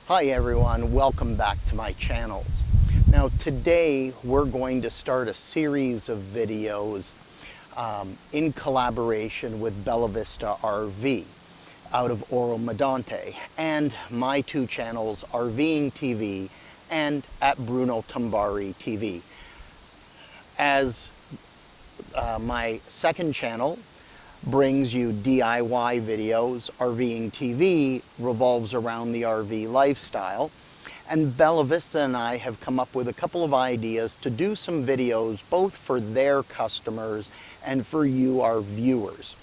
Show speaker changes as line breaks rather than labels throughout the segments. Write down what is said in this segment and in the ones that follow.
Hi everyone, welcome back to my channels. Now today we're going to start a series of videos in collaboration with Bella Vista RV out of Oro Medonte and my two channels, RVing TV and at Bruno Tambari TV. As my second channel brings you DIY videos, RVing TV revolves around the RV lifestyle, and Bella Vista and I have come up with a couple of ideas to do some videos both for their customers and for you, our viewers.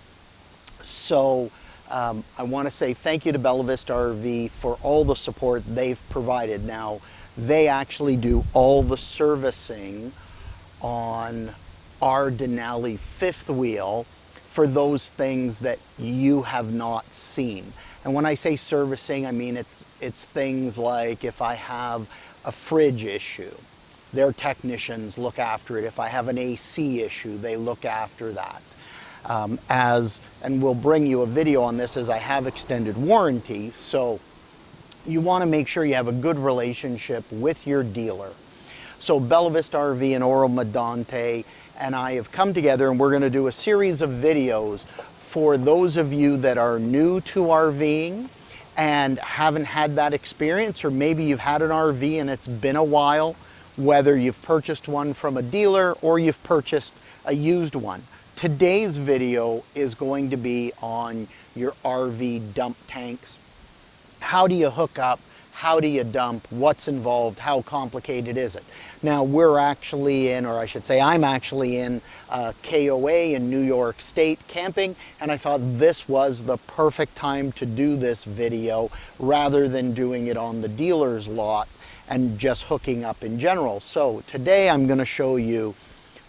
So I want to say thank you to Bella Vista RV for all the support they've provided. Now, they actually do all the servicing on our Denali fifth wheel for those things that you have not seen. And when I say servicing, I mean it's things like if I have a fridge issue, their technicians look after it. If I have an AC issue, they look after that. And we'll bring you a video on this as I have extended warranty, so you want to make sure you have a good relationship with your dealer. So Bella Vista RV and Oro Medonte and I have come together, and we're going to do a series of videos for those of you that are new to RVing and haven't had that experience, or maybe you've had an RV and it's been a while, whether you've purchased one from a dealer or you've purchased a used one. Today's video is going to be on your RV dump tanks. How do you hook up? How do you dump? What's involved? How complicated is it? Now, we're actually in, or I should say I'm actually in KOA in New York State camping, and I thought this was the perfect time to do this video rather than doing it on the dealer's lot and just hooking up in general. So today I'm going to show you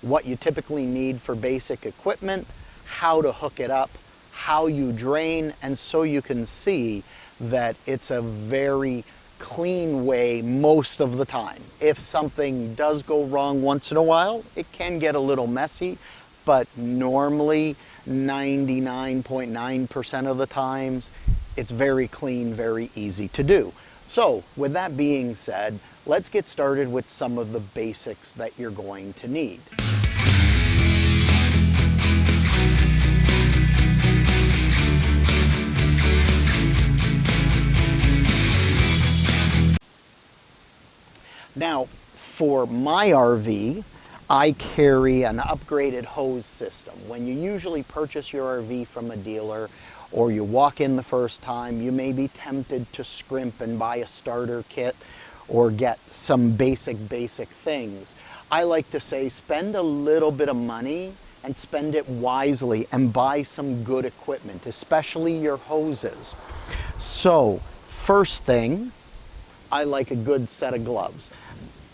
what you typically need for basic equipment, how to hook it up, how you drain, and so you can see that it's a very clean way most of the time. If something does go wrong once in a while, it can get a little messy, but normally 99.9% of the times it's very clean, very easy to do. So with that being said, let's get started with some of the basics that you're going to need. Now, for my RV, I carry an upgraded hose system. When you usually purchase your RV from a dealer or you walk in the first time, you may be tempted to scrimp and buy a starter kit or get some basic things. I like to say spend a little bit of money and spend it wisely and buy some good equipment, especially your hoses. So, first thing, I like a good set of gloves.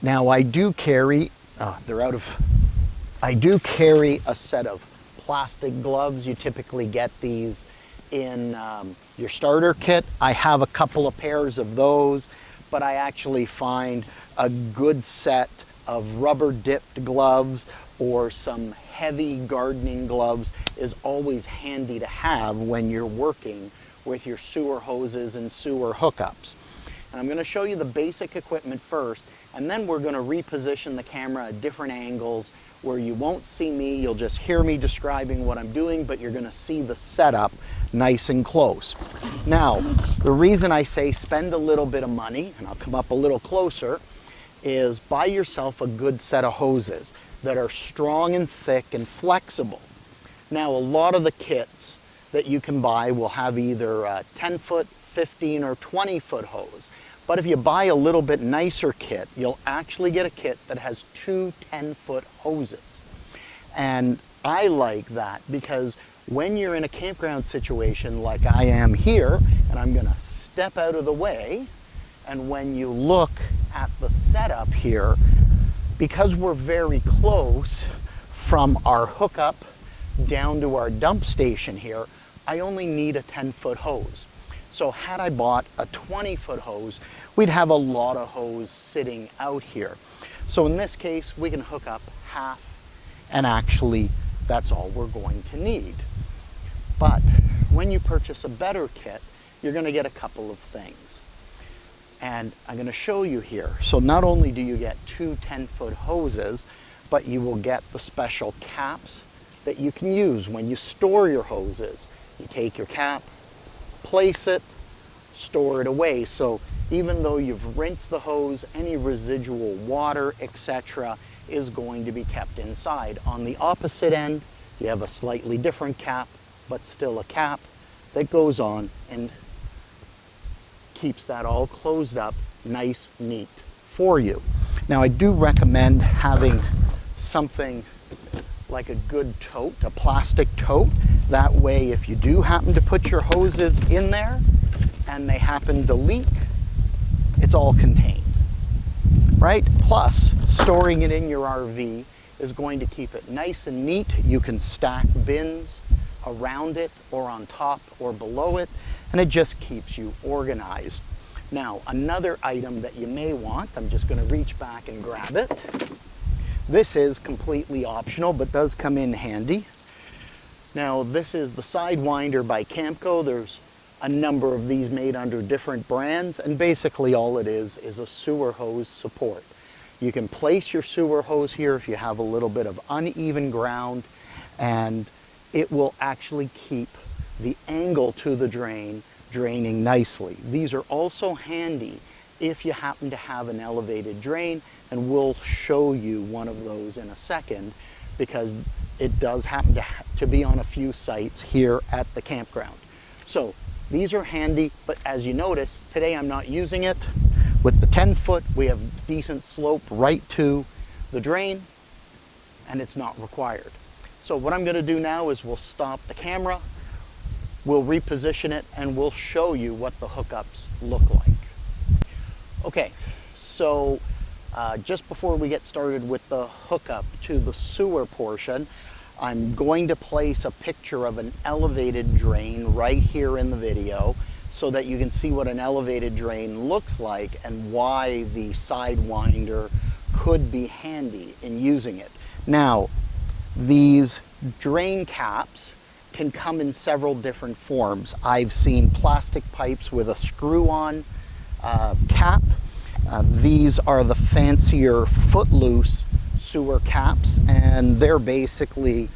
Now I do carry, I do carry a set of plastic gloves. You typically get these in your starter kit. I have a couple of pairs of those, but I actually find a good set of rubber dipped gloves or some heavy gardening gloves is always handy to have when you're working with your sewer hoses and sewer hookups. And I'm going to show you the basic equipment first, and then we're going to reposition the camera at different angles where you won't see me, you'll just hear me describing what I'm doing, but you're going to see the setup nice and close. Now, the reason I say spend a little bit of money, and I'll come up a little closer, is buy yourself a good set of hoses that are strong and thick and flexible. Now, a lot of the kits that you can buy will have either a 10-foot, 15 or 20-foot hose. But if you buy a little bit nicer kit, you'll actually get a kit that has two 10-foot hoses. And I like that because when you're in a campground situation like I am here, and I'm going to step out of the way, and when you look at the setup here, because we're very close from our hookup down to our dump station here, I only need a 10-foot hose. So had I bought a 20-foot hose, we'd have a lot of hose sitting out here. So in this case, we can hook up half, and actually that's all we're going to need. But when you purchase a better kit, you're going to get a couple of things. And I'm going to show you here. So not only do you get two 10-foot hoses, but you will get the special caps that you can use when you store your hoses. You take your cap, place it, store it away. So even though you've rinsed the hose, any residual water, etc., is going to be kept inside. On the opposite end, you have a slightly different cap, but still a cap that goes on and keeps that all closed up, nice, neat for you. Now I do recommend having something like a good tote, a plastic tote. That way if you do happen to put your hoses in there and they happen to leak, it's all contained, right? Plus, storing it in your RV is going to keep it nice and neat. You can stack bins around it or on top or below it, and it just keeps you organized. Now, another item that you may want, I'm just going to reach back and grab it. This is completely optional, but does come in handy. Now, this is the Sidewinder by Camco. There's a number of these made under different brands, and basically all it is a sewer hose support. You can place your sewer hose here if you have a little bit of uneven ground, and it will actually keep the angle to the drain draining nicely. These are also handy if you happen to have an elevated drain, and we'll show you one of those in a second because it does happen to be on a few sites here at the campground. So these are handy, but as you notice, today I'm not using it. With the 10-foot, we have decent slope right to the drain, and it's not required. So what I'm going to do now is we'll stop the camera, we'll reposition it, and we'll show you what the hookups look like. Okay, so just before we get started with the hookup to the sewer portion, I'm going to place a picture of an elevated drain right here in the video so that you can see what an elevated drain looks like and why the Sidewinder could be handy in using it. Now, these drain caps can come in several different forms. I've seen plastic pipes with a screw-on cap. These are the fancier footloose sewer caps, and they're basically,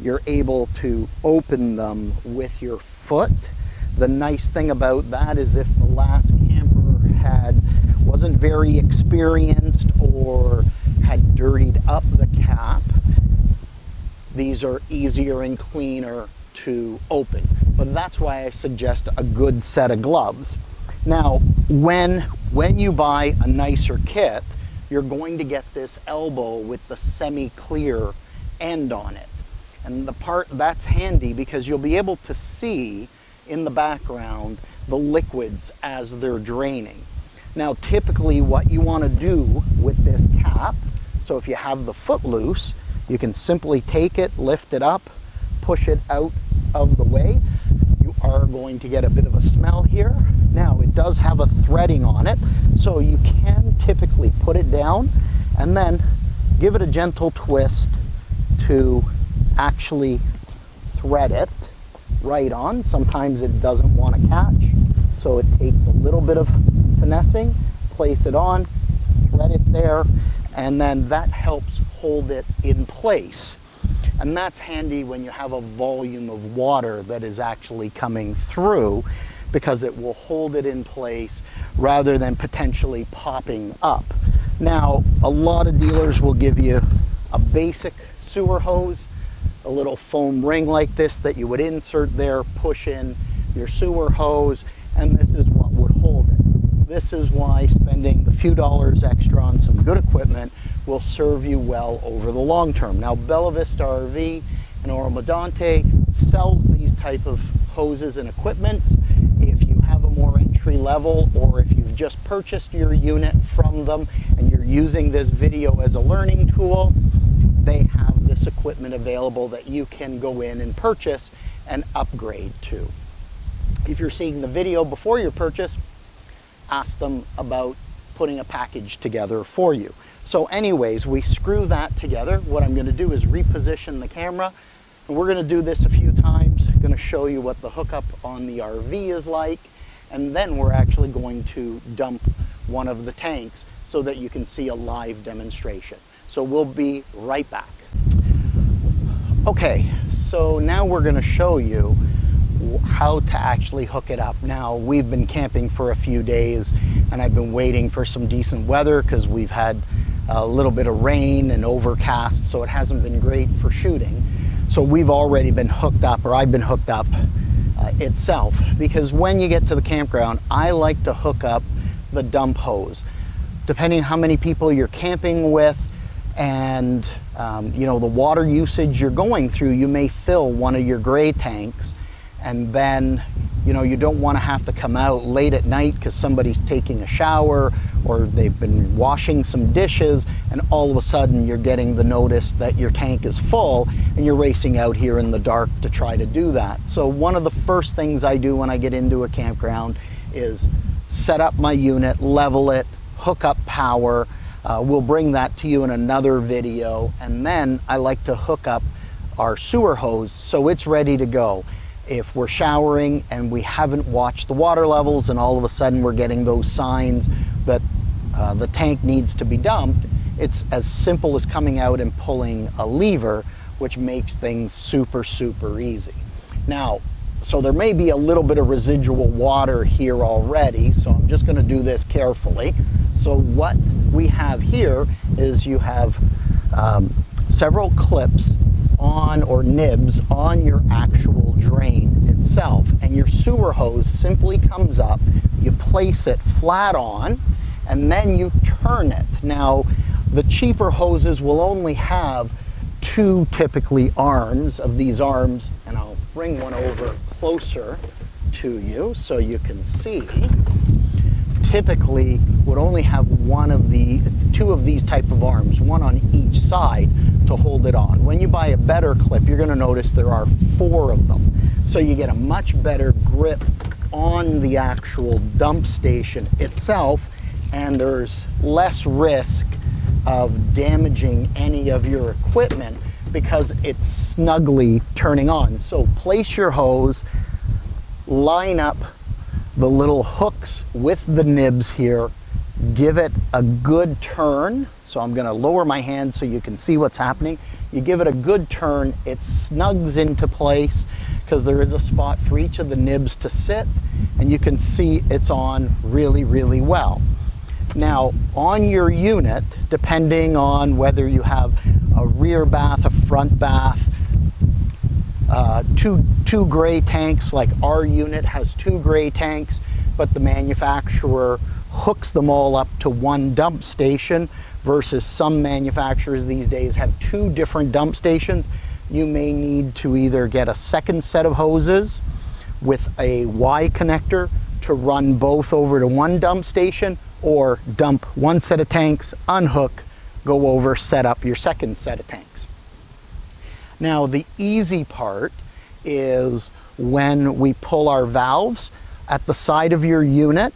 you're able to open them with your foot. The nice thing about that is if the last camper wasn't very experienced or had dirtied up the cap, these are easier and cleaner to open. But that's why I suggest a good set of gloves. Now, when you buy a nicer kit, you're going to get this elbow with the semi-clear end on it. And the part that's handy because you'll be able to see in the background the liquids as they're draining. Now, typically what you want to do with this cap, so if you have the foot loose, you can simply take it, lift it up, push it out of the way. You are going to get a bit of a smell here. Now, it does have a threading on it, so you can typically put it down and then give it a gentle twist to actually thread it right on. Sometimes it doesn't want to catch, so it takes a little bit of finessing. Place it on, thread it there, and then that helps hold it in place. And that's handy when you have a volume of water that is actually coming through, because it will hold it in place rather than potentially popping up. Now, a lot of dealers will give you a basic sewer hose, a little foam ring like this that you would insert there, push in your sewer hose, and this is what would hold it. This is why spending a few dollars extra on some good equipment will serve you well over the long term. Now, Bella Vista RV and Oromodonte sells these type of hoses and equipment. If you have a more entry level, or if you've just purchased your unit from them and you're using this video as a learning tool, they have this equipment available that you can go in and purchase and upgrade to. If you're seeing the video before your purchase, ask them about putting a package together for you. So anyways, we screw that together. What I'm going to do is reposition the camera, and we're going to do this a few times. I'm going to show you what the hookup on the RV is like, and then we're actually going to dump one of the tanks so that you can see a live demonstration. So we'll be right back. Okay, so now we're going to show you how to actually hook it up. Now, we've been camping for a few days and I've been waiting for some decent weather because we've had a little bit of rain and overcast, so it hasn't been great for shooting. So we've already been hooked up, or I've been hooked up itself, because when you get to the campground, I like to hook up the dump hose. Depending how many people you're camping with and you know, the water usage you're going through, you may fill one of your gray tanks, and then you know, you don't want to have to come out late at night because somebody's taking a shower or they've been washing some dishes, and all of a sudden you're getting the notice that your tank is full and you're racing out here in the dark to try to do that. So one of the first things I do when I get into a campground is set up my unit, level it, hook up power. We'll bring that to you in another video, and then I like to hook up our sewer hose so it's ready to go. If we're showering and we haven't watched the water levels and all of a sudden we're getting those signs that the tank needs to be dumped, it's as simple as coming out and pulling a lever, which makes things super, super easy. Now, so there may be a little bit of residual water here already, so I'm just going to do this carefully. So what we have here is you have several clips on, or nibs on, your actual drain itself, and your sewer hose simply comes up, you place it flat on, and then you turn it. Now, the cheaper hoses will only have two typically arms of these arms, and I'll bring one over closer to you so you can see. Typically would only have two of these type of arms, one on each side to hold it on. When you buy a better clip, you're going to notice there are 4 of them. So you get a much better grip on the actual dump station itself, and there's less risk of damaging any of your equipment because it's snugly turning on. So place your hose, line up the little hooks with the nibs here, give it a good turn. So I'm going to lower my hand so you can see what's happening. You give it a good turn, it snugs into place because there is a spot for each of the nibs to sit, and you can see it's on really, really well. Now, on your unit, depending on whether you have a rear bath, a front bath, two gray tanks, like our unit has 2 gray tanks, but the manufacturer hooks them all up to one dump station, versus some manufacturers these days have 2 different dump stations. You may need to either get a second set of hoses with a Y connector to run both over to one dump station, or dump one set of tanks, unhook, go over, set up your second set of tanks. Now, the easy part is when we pull our valves at the side of your unit,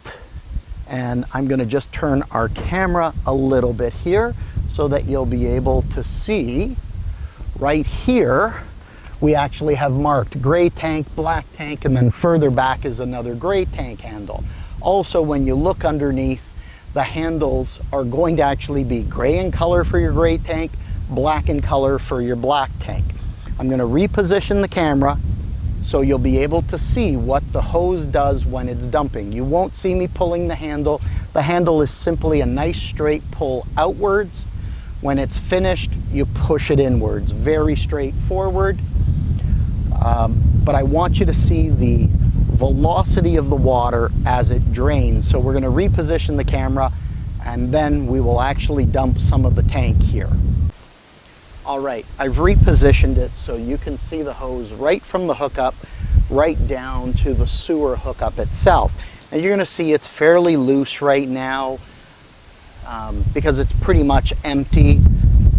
and I'm going to just turn our camera a little bit here so that you'll be able to see right here. We actually have marked gray tank, black tank, and then further back is another gray tank handle. Also, when you look underneath, the handles are going to actually be gray in color for your gray tank, black in color for your black tank. I'm going to reposition the camera so you'll be able to see what the hose does when it's dumping. You won't see me pulling the handle. The handle is simply a nice straight pull outwards. When it's finished, you push it inwards. Very straightforward. But I want you to see the velocity of the water as it drains. So we're going to reposition the camera, and then we will actually dump some of the tank here. All right, I've repositioned it so you can see the hose right from the hookup right down to the sewer hookup itself. And you're going to see it's fairly loose right now because it's pretty much empty.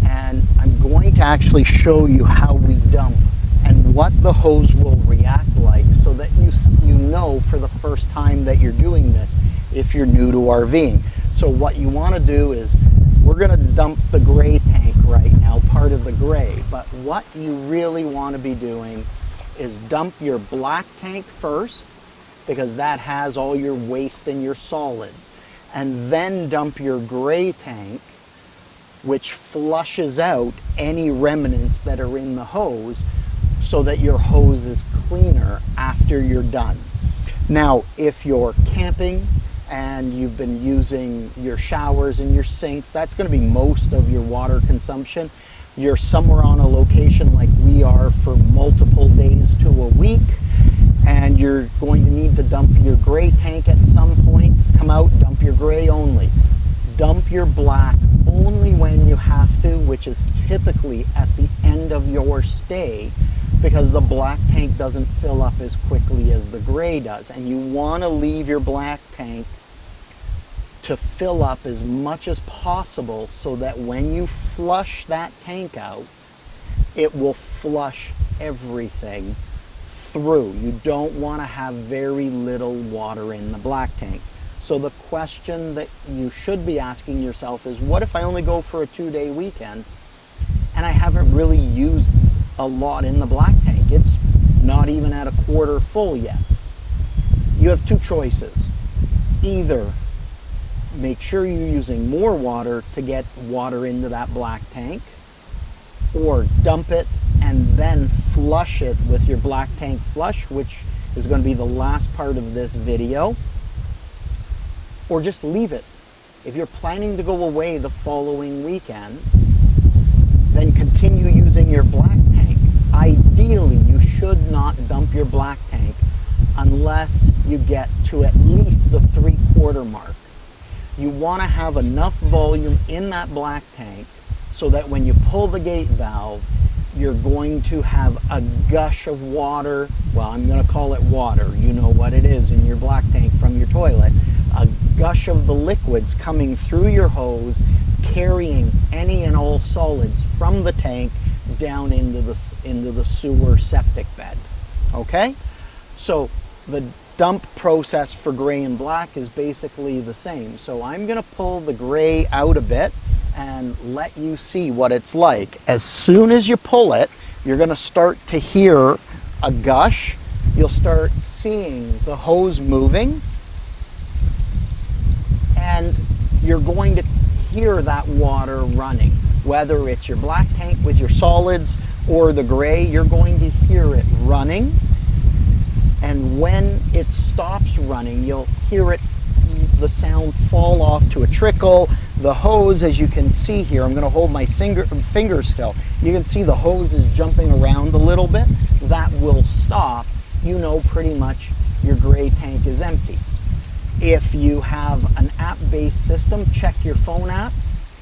And I'm going to actually show you how we dump and what the hose will react like, so that you know for the first time that you're doing this if you're new to RVing. So what you want to do is, we're going to dump the gray tank right now, part of the gray, but what you really want to be doing is dump your black tank first, because that has all your waste and your solids. And then dump your gray tank, which flushes out any remnants that are in the hose so that your hose is cleaner after you're done. Now, if you're camping and you've been using your showers and your sinks, that's going to be most of your water consumption. You're somewhere on a location like we are for multiple days to a week, and you're going to need to dump your gray tank at some point. Come out, dump your gray only. Dump your black only when you have to, which is typically at the end of your stay, because the black tank doesn't fill up as quickly as the gray does. And you want to leave your black tank to fill up as much as possible so that when you flush that tank out, it will flush everything through. You don't want to have very little water in the black tank. So the question that you should be asking yourself is, what if I only go for a 2-day weekend and I haven't really used a lot in the black tank? It's not even at a quarter full yet. You have two choices. Either make sure you're using more water to get water into that black tank, or dump it and then flush it with your black tank flush, which is going to be the last part of this video, or just leave it. If you're planning to go away the following weekend, then continue using your black tank. Ideally, you should not dump your black tank unless you get to at least the 3/4 mark. You want to have enough volume in that black tank so that when you pull the gate valve, you're going to have a gush of water. Well, I'm going to call it water. You know what it is in your black tank from your toilet. A gush of the liquids coming through your hose, carrying any and all solids from the tank down into the sewer septic bed. Okay? So the dump process for gray and black is basically the same. So I'm going to pull the gray out a bit and let you see what it's like. As soon as you pull it, you're going to start to hear a gush. You'll start seeing the hose moving, and you're going to hear that water running. Whether it's your black tank with your solids or the gray, you're going to hear it running. And when it stops running, you'll hear it, the sound fall off to a trickle. The hose, as you can see here, I'm going to hold my finger still. You can see the hose is jumping around a little bit. That will stop. You know pretty much your gray tank is empty. If you have an app-based system, check your phone app.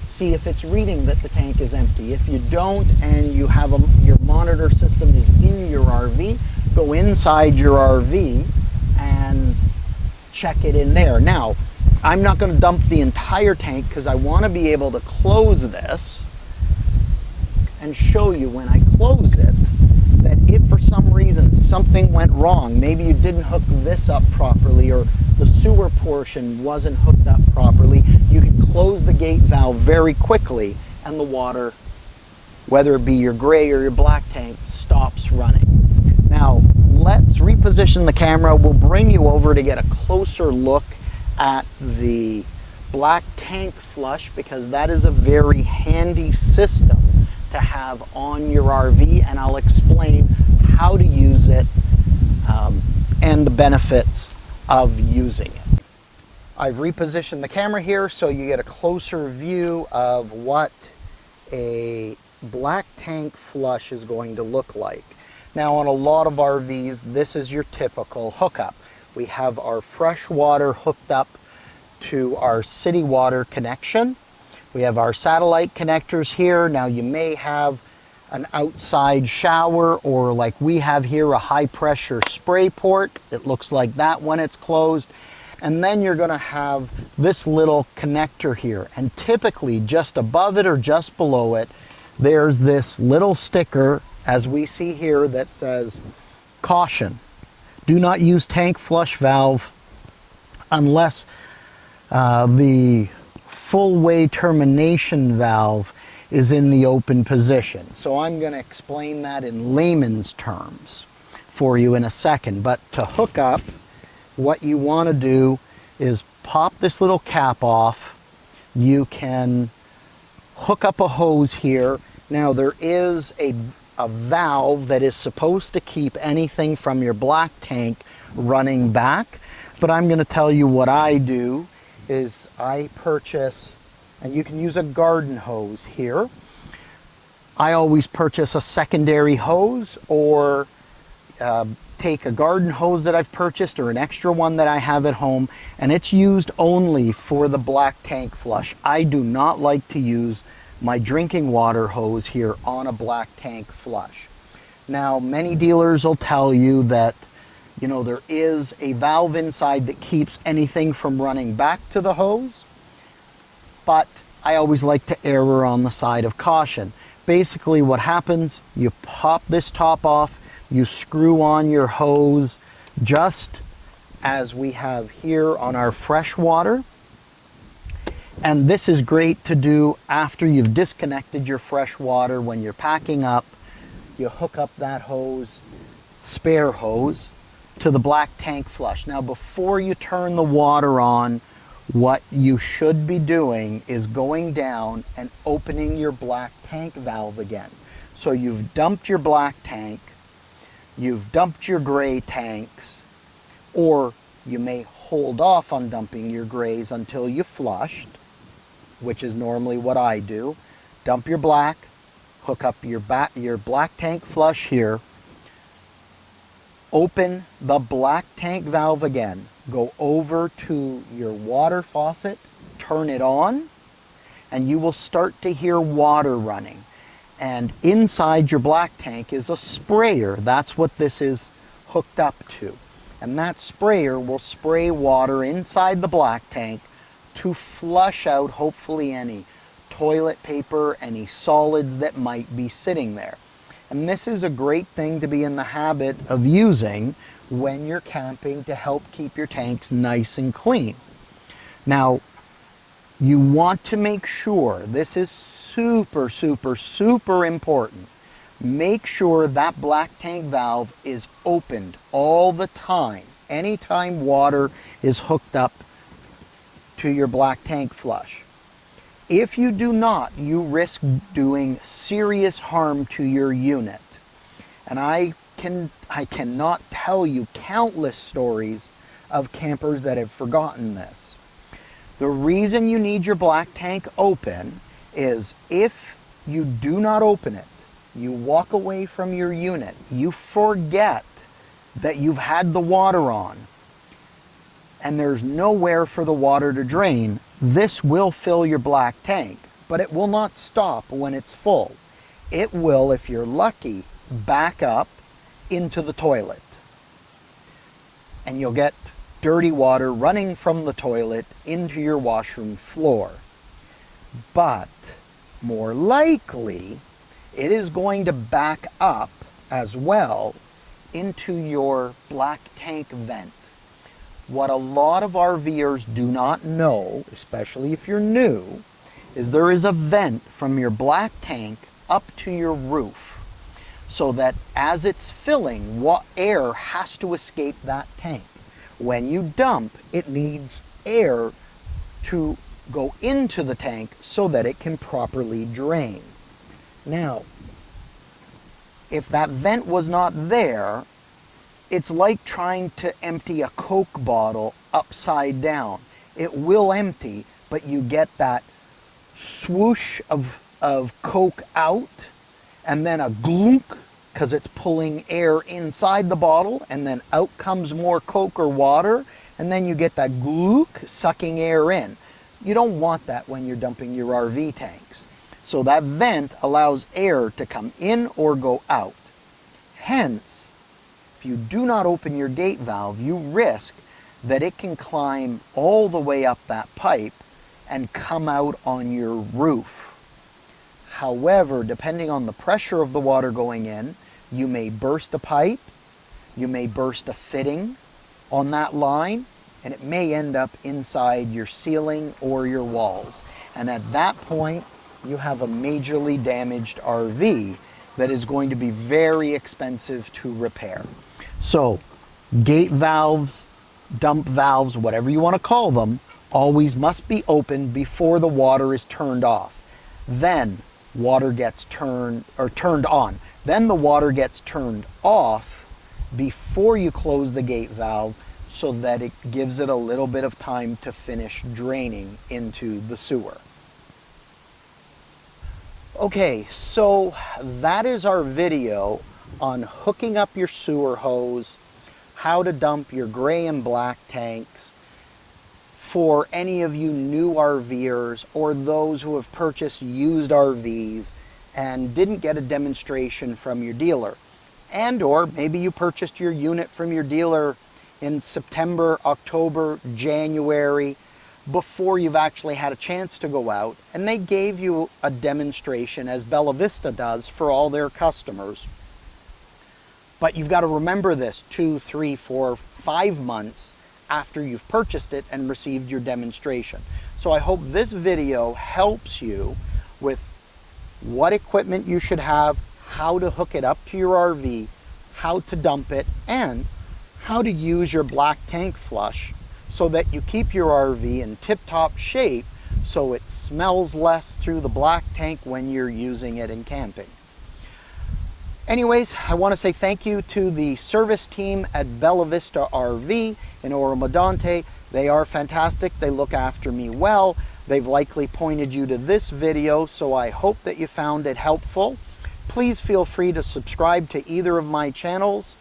See if it's reading that the tank is empty. If you don't, and you have your monitor system is in your RV, go inside your RV and check it in there. Now, I'm not going to dump the entire tank because I want to be able to close this and show you when I close it that if for some reason something went wrong, maybe you didn't hook this up properly or the sewer portion wasn't hooked up properly, you can close the gate valve very quickly and the water, whether it be your gray or your black tank, stops running. Now, let's reposition the camera. We'll bring you over to get a closer look at the black tank flush, because that is a very handy system to have on your RV, and I'll explain how to use it and the benefits of using it. I've repositioned the camera here so you get a closer view of what a black tank flush is going to look like. Now, on a lot of RVs, this is your typical hookup. We have our fresh water hooked up to our city water connection. We have our satellite connectors here. Now, you may have an outside shower, or like we have here, a high pressure spray port. It looks like that when it's closed. And then you're going to have this little connector here. And typically just above it or just below it, there's this little sticker, as we see here, that says, "Caution, do not use tank flush valve unless the full way termination valve is in the open position." So I'm going to explain that in layman's terms for you in a second. But to hook up what you want to do is pop this little cap off. You can hook up a hose here. Now there is a valve that is supposed to keep anything from your black tank running back, but I'm going to tell you what I do is I purchase, and you can use a garden hose here. I always purchase a secondary hose, or take a garden hose that I've purchased or an extra one that I have at home, and it's used only for the black tank flush. I do not like to use my drinking water hose here on a black tank flush. Now, many dealers will tell you that, you know, there is a valve inside that keeps anything from running back to the hose, but I always like to err on the side of caution. Basically what happens, you pop this top off, you screw on your hose just as we have here on our fresh water. And this is great to do after you've disconnected your fresh water. When you're packing up, you hook up that hose, spare hose, to the black tank flush. Now before you turn the water on, what you should be doing is going down and opening your black tank valve again. So you've dumped your black tank, you've dumped your gray tanks, or you may hold off on dumping your grays until you flushed, which is normally what I do. Dump your black, hook up your black tank flush here, open the black tank valve again, go over to your water faucet, turn it on, and you will start to hear water running. And inside your black tank is a sprayer. That's what this is hooked up to. And that sprayer will spray water inside the black tank to flush out hopefully any toilet paper, any solids that might be sitting there. And this is a great thing to be in the habit of using when you're camping to help keep your tanks nice and clean. Now, you want to make sure, this is super, super, super important, make sure that black tank valve is opened all the time, anytime water is hooked up to your black tank flush. If you do not, you risk doing serious harm to your unit. And I cannot tell you countless stories of campers that have forgotten this. The reason you need your black tank open is if you do not open it, you walk away from your unit, you forget that you've had the water on, and there's nowhere for the water to drain, this will fill your black tank, but it will not stop when it's full. It will, if you're lucky, back up into the toilet. And you'll get dirty water running from the toilet into your washroom floor. But more likely, it is going to back up as well into your black tank vent. What a lot of RVers do not know, especially if you're new, is there is a vent from your black tank up to your roof, so that as it's filling, what air has to escape that tank. When you dump, it needs air to go into the tank so that it can properly drain. Now, if that vent was not there, it's like trying to empty a Coke bottle upside down. It will empty, but you get that swoosh of Coke out, and then a glunk, because it's pulling air inside the bottle, and then out comes more Coke or water, and then you get that gluk, sucking air in. You don't want that when you're dumping your RV tanks. So that vent allows air to come in or go out. Hence, if you do not open your gate valve, you risk that it can climb all the way up that pipe and come out on your roof. However, depending on the pressure of the water going in, you may burst a pipe, you may burst a fitting on that line, and it may end up inside your ceiling or your walls. And at that point, you have a majorly damaged RV that is going to be very expensive to repair. So, gate valves dump valves, whatever you want to call them, always must be open before the water is turned off. Then water gets turned on. Then the water gets turned off before you close the gate valve, so that it gives it a little bit of time to finish draining into the sewer. Okay, so that is our video on hooking up your sewer hose, how to dump your gray and black tanks. For any of you new RVers or those who have purchased used RVs and didn't get a demonstration from your dealer, and or maybe you purchased your unit from your dealer in September, October, January, before you've actually had a chance to go out, and they gave you a demonstration, as Bella Vista does for all their customers. But you've got to remember this 2, 3, 4, 5 months after you've purchased it and received your demonstration. So I hope this video helps you with what equipment you should have, how to hook it up to your RV, how to dump it, and how to use your black tank flush so that you keep your RV in tip-top shape so it smells less through the black tank when you're using it in camping. Anyways, I want to say thank you to the service team at Bella Vista RV in Oro-Medonte. They are fantastic. They look after me well. They've likely pointed you to this video, so I hope that you found it helpful. Please feel free to subscribe to either of my channels.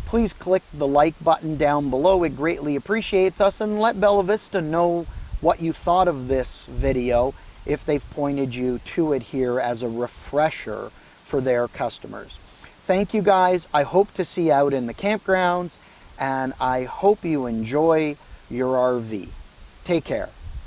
Please click the like button down below. It greatly appreciates us, and let Bella Vista know what you thought of this video if they've pointed you to it here as a refresher for their customers. Thank you guys. I hope to see you out in the campgrounds, and I hope you enjoy your RV. Take care.